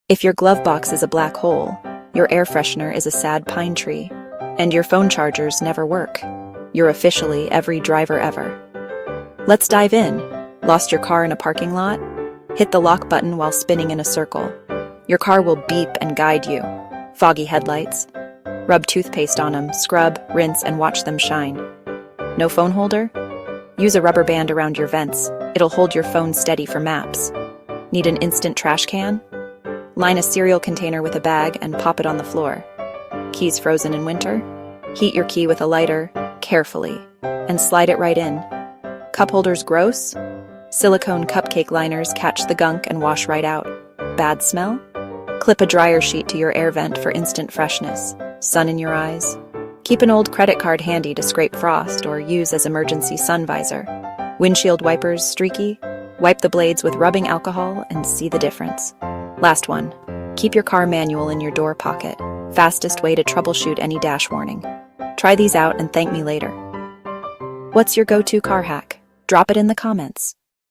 If your glove box is a black hole, your air freshener is a sad pine tree, and your phone chargers never work, you're officially every driver ever. Let's dive in. Lost your car in a parking lot? Hit the lock button while spinning in a circle. Your car will beep and guide you. Foggy headlights. Rub toothpaste on them, scrub, rinse, and watch them shine. No phone holder? Use a rubber band around your vents. It'll hold your phone steady for maps. Need an instant trash can? Line a cereal container with a bag and pop it on the floor. Keys frozen in winter? Heat your key with a lighter, carefully, and slide it right in. Cup holders gross? Silicone cupcake liners catch the gunk and wash right out. Bad smell? Clip a dryer sheet to your air vent for instant freshness. Sun in your eyes? Keep an old credit card handy to scrape frost or use as emergency sun visor. Windshield wipers streaky? Wipe the blades with rubbing alcohol and see the difference. Last one. Keep your car manual in your door pocket. Fastest way to troubleshoot any dash warning. Try these out and thank me later. What's your go-to car hack? Drop it in the comments.